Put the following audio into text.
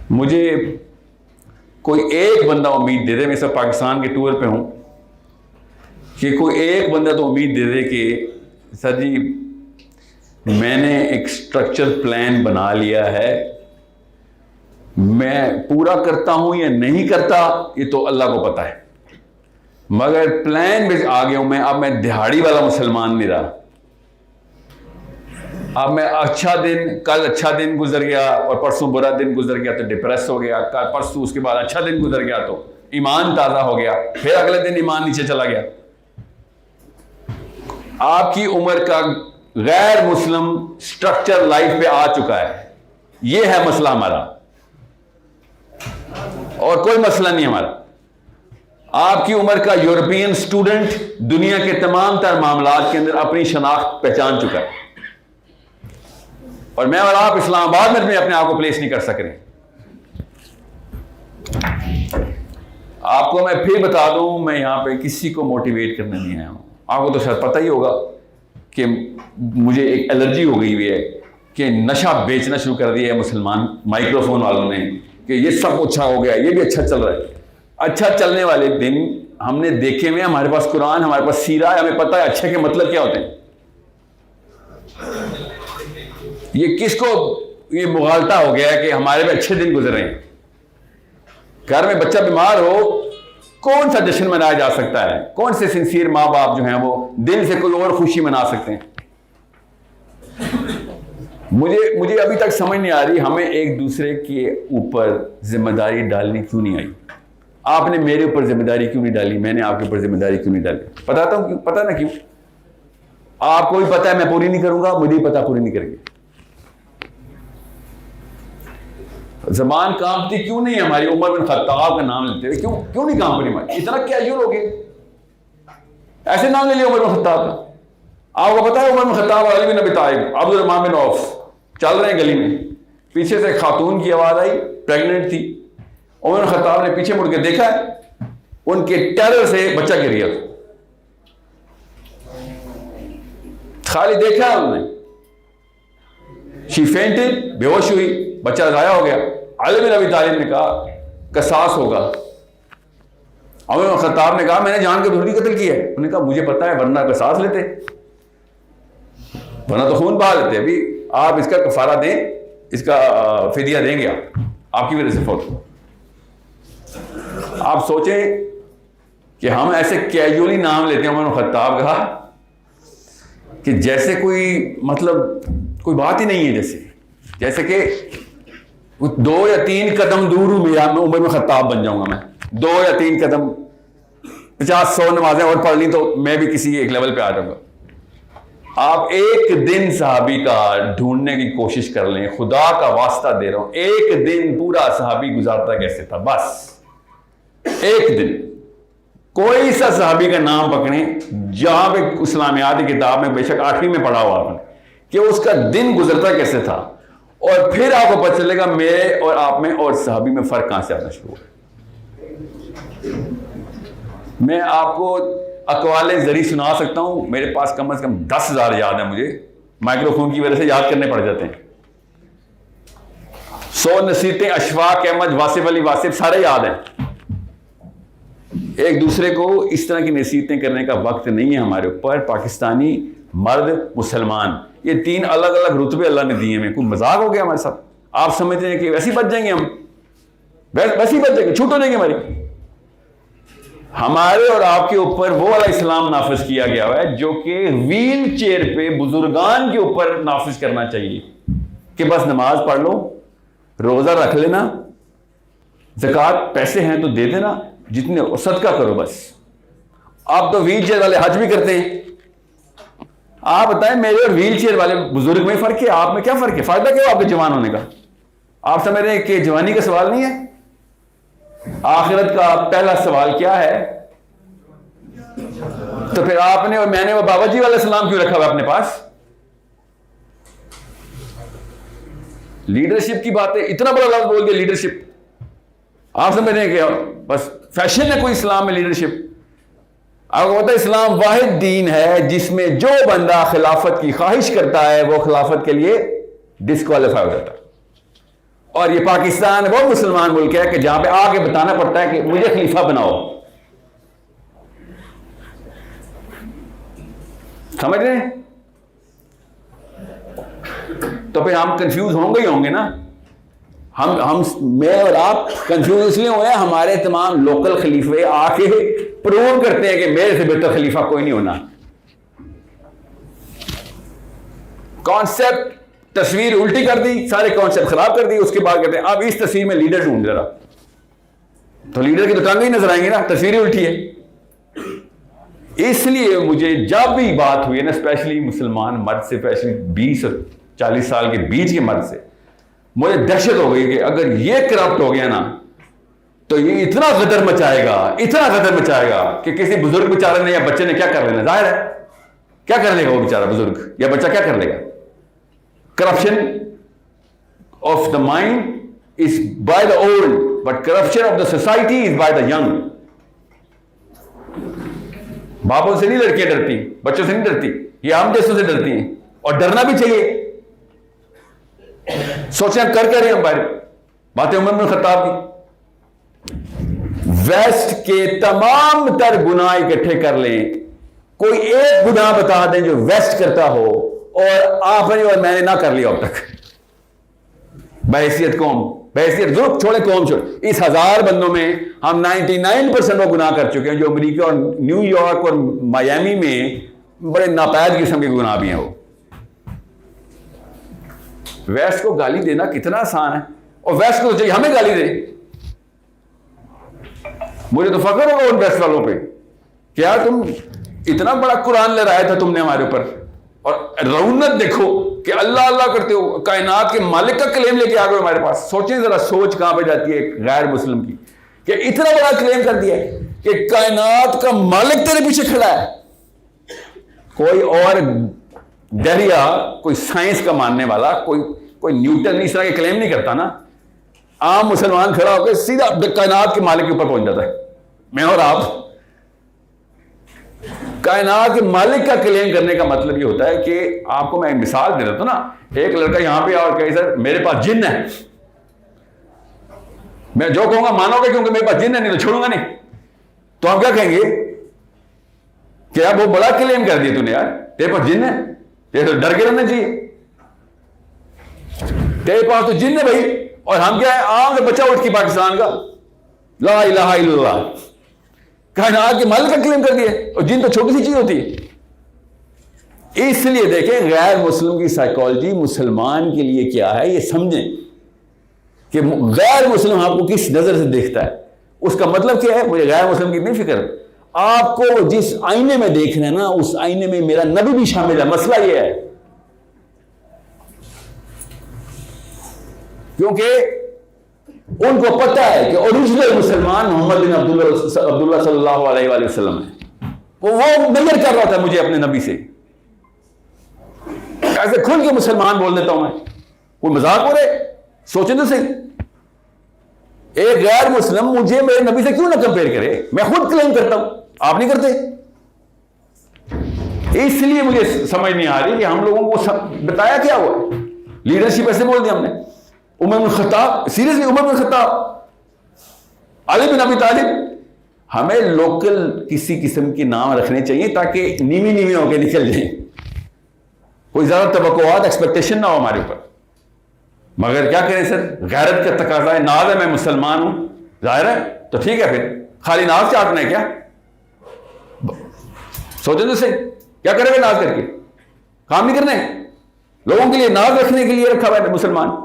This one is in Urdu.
مجھے کوئی ایک بندہ امید دے دے، میں سب پاکستان کے ٹور پہ ہوں، کہ کوئی ایک بندہ تو امید دے دے کہ سر جی میں نے ایک سٹرکچر پلان بنا لیا ہے، میں پورا کرتا ہوں یا نہیں کرتا یہ تو اللہ کو پتہ ہے، مگر پلان میں آ گیا ہوں میں، اب میں دہاڑی والا مسلمان نہیں رہا، اب میں کل اچھا دن گزر گیا اور پرسوں برا دن گزر گیا تو ڈپریس ہو گیا، پرسوں اس کے بعد اچھا دن گزر گیا تو ایمان تازہ ہو گیا، پھر اگلے دن ایمان نیچے چلا گیا۔ آپ کی عمر کا غیر مسلم سٹرکچر لائف پہ آ چکا ہے، یہ ہے مسئلہ ہمارا، اور کوئی مسئلہ نہیں ہمارا۔ آپ کی عمر کا یورپین سٹوڈنٹ دنیا کے تمام تر معاملات کے اندر اپنی شناخت پہچان چکا ہے، اور میں اور آپ اسلام آباد میں اپنے آپ کو پلیس نہیں کر سک رہے۔ آپ کو میں پھر بتا دوں، میں یہاں پہ کسی کو موٹیویٹ کرنے نہیں آیا ہوں۔ آپ کو تو شاید پتہ ہی ہوگا کہ مجھے ایک الرجی ہو گئی ہوئی ہے کہ نشہ بیچنا شروع کر دیا ہے مسلمان مائکروفون والوں نے، کہ یہ سب اچھا ہو گیا، یہ بھی اچھا چل رہا ہے۔ اچھا چلنے والے دن ہم نے دیکھے ہوئے، ہمارے پاس قرآن، ہمارے پاس سیرہ ہے، ہمیں پتہ ہے اچھے کے مطلب کیا ہوتے ہیں۔ یہ کس کو یہ مغالطہ ہو گیا ہے کہ ہمارے پہ اچھے دن گزر رہے ہیں؟ گھر میں بچہ بیمار ہو، کون سا جشن منایا جا سکتا ہے؟ کون سے سنسیئر ماں باپ جو ہیں وہ دل سے کوئی اور خوشی منا سکتے ہیں؟ مجھے ابھی تک سمجھ نہیں آ رہی ہمیں ایک دوسرے کے اوپر ذمہ داری ڈالنی کیوں نہیں آئی۔ آپ نے میرے اوپر ذمہ داری کیوں نہیں ڈالی، میں نے آپ کے اوپر ذمہ داری کیوں نہیں ڈالی؟ بتاتا ہوں کیوں، پتہ نہ کیوں۔ آپ کو بھی پتہ ہے میں پوری نہیں کروں گا، مجھے بھی پتہ پوری نہیں کریں گے۔ زبان کانپتی کیوں نہیں ہے ہماری؟ عمر بن خطاب کا نام لیتے ہوئے کیوں نہیں کانپ رہی ہماری؟ اتنا کیجول ہو گئے، ایسے نام لے لیا عمر بن خطاب کا۔ آپ کو پتا ہے عمر بن خطاب، علی بن ابی طالب، عبد الرحمن بن عوف چل رہے ہیں گلی میں، پیچھے سے خاتون کی آواز آئی، پریگننٹ تھی۔ عمر بن خطاب نے پیچھے مڑ کے دیکھا ہے، ان کے ٹیرر سے بچہ گر گیا، خالی دیکھا ہے انہوں نے، شی فینٹڈ، بے ہوش ہوئی، بچہ ضائع ہو گیا۔ علی بن ابی طالب نے کہا قصاص ہوگا۔ عمر بن خطاب نے کہا میں نے جان کے تھوڑی قتل کیا ہے۔ انہوں نے کہا مجھے پتا ہے، ورنہ قصاص لیتے، ورنہ تو خون بہا لیتے۔ ابھی آپ اس کا کفارہ دیں، اس کا فدیہ دیں گے، آپ کی وجہ سے فوت۔ آپ سوچیں کہ ہم ایسے کیجولی نام لیتے ہیں عمر بن خطاب کا کہ جیسے کوئی مطلب کوئی بات ہی نہیں ہے، جیسے کہ 2 یا 3 قدم دور ہوں میں عمر بن خطاب بن جاؤں گا۔ میں 2 یا 3 قدم، 50-100 نمازیں اور پڑھ لی تو میں بھی کسی ایک لیول پہ آ جاؤں گا۔ آپ ایک دن صحابی کا ڈھونڈنے کی کوشش کر لیں، خدا کا واسطہ دے رہا ہوں، ایک دن پورا صحابی گزارتا کیسے تھا، بس ایک دن کوئی سا صحابی کا نام پکڑیں جہاں پہ اسلامیات کی کتاب میں بے شک 8ویں میں پڑھا ہوا ہے کہ اس کا دن گزرتا کیسے تھا، اور پھر آپ کو پتہ چلے گا میرے اور آپ میں اور صحابی میں فرق کہاں سے آنا شروع ہوا۔ میں آپ کو اقوال زری سنا سکتا ہوں، میرے پاس کم از کم 10,000 یاد ہیں، مجھے مائکروفون کی وجہ سے یاد کرنے پڑ جاتے ہیں۔ 100 نصیحتیں اشفاق احمد، واصف علی واصف سارے یاد ہیں۔ ایک دوسرے کو اس طرح کی نصیحتیں کرنے کا وقت نہیں ہے ہمارے اوپر۔ پاکستانی مرد، مسلمان، یہ 3 الگ الگ رتبے اللہ نے دیے ہیں، کوئی مذاق ہو گیا ہمارے ساتھ؟ آپ سمجھتے ہیں کہ ویسے ہی بچ جائیں گے ہم، ویسے ہی بچ جائیں گے، چھوٹ ہو جائیں گے ہماری؟ ہمارے اور آپ کے اوپر وہ والا اسلام نافذ کیا گیا ہے جو کہ ویل چیئر پہ بزرگان کے اوپر نافذ کرنا چاہیے، کہ بس نماز پڑھ لو، روزہ رکھ لینا، زکوٰۃ پیسے ہیں تو دے دینا، جتنے صدقہ کرو بس۔ آپ تو ویل چیئر والے حج بھی کرتے ہیں۔ آپ بتائیں میرے اور ویل چیئر والے بزرگ میں فرق ہے، آپ میں کیا فرق ہے؟ فائدہ کیا آپ کے جوان ہونے کا؟ آپ سمجھ رہے ہیں کہ جوانی کا سوال نہیں ہے؟ آخرت کا پہلا سوال کیا ہے؟ تو پھر آپ نے اور میں نے وہ بابا جی والا سلام کیوں رکھا ہوا اپنے پاس؟ لیڈرشپ کی بات ہے، اتنا بڑا لفظ بول دیا لیڈرشپ۔ آپ سمجھ رہے ہیں کہ بس فیشن ہے کوئی اسلام میں لیڈرشپ؟ آپ کو پتا ہے اسلام واحد دین ہے جس میں جو بندہ خلافت کی خواہش کرتا ہے وہ خلافت کے لیے ڈسکوالیفائی ہو جاتا ہے، اور یہ پاکستان وہ مسلمان ملک ہے کہ جہاں پہ آ کے بتانا پڑتا ہے کہ مجھے خلیفہ بناؤ. سمجھ رہے ہیں؟ تو پھر ہم کنفیوز ہوں گے نا. ہم میں اور آپ کنفیوز اس لیے ہوئے ہیں, ہمارے تمام لوکل خلیفے آ کے پروو کرتے ہیں کہ میرے سے بہتر خلیفہ کوئی نہیں ہونا. کانسیپٹ تصویر الٹی کر دی, سارے کانسیپٹ خراب کر دی, اس کے بعد کہتے ہیں اب اس تصویر میں لیڈر ڈھونڈ ذرا. تو لیڈر کی تو ٹانگیں ہی نظر آئیں گی نا, تصویر ہی الٹی ہے. اس لیے مجھے جب بھی بات ہوئی ہے نا, اسپیشلی مسلمان مرد سے, اسپیشلی 20 اور 40 سال کے بیچ کے مرد سے, مجھے دہشت ہو گئی کہ اگر یہ کرپٹ ہو گیا نا تو یہ اتنا غدر مچائے گا کہ کسی بزرگ بیچارے نے یا بچے نے کیا کر لینا. ظاہر ہے کیا کر لے گا وہ بیچارہ بزرگ یا بچہ, کیا کر لے گا. Corruption of the mind is by the old, but corruption of the society is by the young. باپوں سے نہیں لڑکیاں ڈرتی, بچوں سے نہیں ڈرتی, یہ عام جیسوں سے ڈرتی ہیں, اور ڈرنا بھی چاہیے. سوچیں کر رہے ہیں ہم باہر باتیں عمر بن خطاب کی. ویسٹ کے تمام تر گناہ اکٹھے کر لیں, کوئی ایک گناہ بتا دیں جو ویسٹ کرتا ہو اور آپ نے اور میں نے نہ کر لیا اب تک. بحیثیت قوم, بحیثیت ضرور چھوڑے قوم چھوڑے, اس 1000 بندوں میں ہم 99% وہ گناہ کر چکے ہیں جو امریکہ اور نیو یارک اور میامی میں بڑے ناپید قسم کے گناہ بھی ہیں. وہ ویسٹ کو گالی دینا کتنا آسان ہے, اور ویسٹ کو چاہیے ہمیں گالی دے. مجھے تو فخر ہوگا ان ویسٹ والوں پہ کہ یار تم اتنا بڑا قرآن لہرایا تھا تم نے ہمارے اوپر, اور رونت دیکھو کہ اللہ اللہ کرتے ہو, کائنات کے مالک کا کلیم لے کے آ گئے ہمارے پاس. سوچیں ذرا, سوچ کہاں پہ جاتی ہے غیر مسلم کی, کہ اتنا بڑا کلیم کر دیا ہے کہ کائنات کا مالک تیرے پیچھے کھڑا ہے. کوئی اور دریا, کوئی سائنس کا ماننے والا, کوئی نیوٹن اس طرح کے کلیم نہیں کرتا نا. عام مسلمان کھڑا ہو کے سیدھا کائنات کے مالک کے اوپر پہنچ جاتا ہے. میں اور آپ کائنات کے مالک کا کلیم کرنے کا مطلب یہ ہوتا ہے کہ آپ کو میں مثال دے دیتا ہوں نا. ایک لڑکا یہاں پہ اور کہے سر میرے پاس جن ہے, میں جو کہوں گا مانو گے کیونکہ میرے پاس جن ہے, نہیں تو چھوڑوں گا نہیں. تو ہم کیا کہیں گے کہ یار وہ بڑا کلیم کر دیا تو نے, یار تیرے پاس جن ہے, تیرے تو ڈر کے رہنا چاہیے, تیرے پاس تو جن ہے بھائی. اور ہم کیا ہے, عام سے بچہ اٹھ کے پاکستان کا لا الہ الا اللہ کائنات کے مالک کا کلیم کر دیا, اور جن تو چھوٹی سی چیز ہوتی ہے. اس لیے دیکھیں غیر مسلم کی سائیکالوجی مسلمان کے لیے کیا ہے یہ سمجھیں کہ غیر مسلم آپ کو کس نظر سے دیکھتا ہے. اس کا مطلب کیا ہے, مجھے غیر مسلم کی نہیں فکر, آپ کو جس آئینے میں دیکھ رہے ہیں نا اس آئینے میں میرا نبی بھی شامل ہے. مسئلہ یہ ہے کیونکہ ان کو پتہ ہے کہ اوریجنل مسلمان محمد بن عبداللہ صلی اللہ علیہ وآلہ وسلم ہے. وہ میجر کر رہا تھا مجھے اپنے نبی سے. ایسے کھل کے مسلمان بول دیتا ہوں میں, کوئی مذاق ہو رہے, سوچیں تو صحیح. ایک غیر مسلم مجھے میرے نبی سے کیوں نہ کمپیئر کرے, میں خود کلیم کرتا ہوں, آپ نہیں کرتے. اس لیے مجھے سمجھ نہیں آ رہی کہ ہم لوگوں کو بتایا کیا ہوا ہے. لیڈرشپ ایسے بول دیا ہم نے. عمر بن خطاب, سیریسلی عمر بن خطاب, علی بن ابی طالب, ہمیں لوکل کسی قسم کے نام رکھنے چاہیے تاکہ نیوی ہو کے نکل جائیں. کوئی زیادہ توقعات ایکسپیکٹیشن نہ ہو ہمارے اوپر. مگر کیا کریں سر, غیرت کا تقاضا ہے, ناز ہے میں مسلمان ہوں, ظاہر ہے تو ٹھیک ہے, پھر خالی ناز چاٹنا ہے کیا. سوچیں تو صحیح, کیا کریں گے ناز کر کے, کام نہیں کرنے. لوگوں کے لیے ناز رکھنے کے لیے رکھا ہوا ہے مسلمان.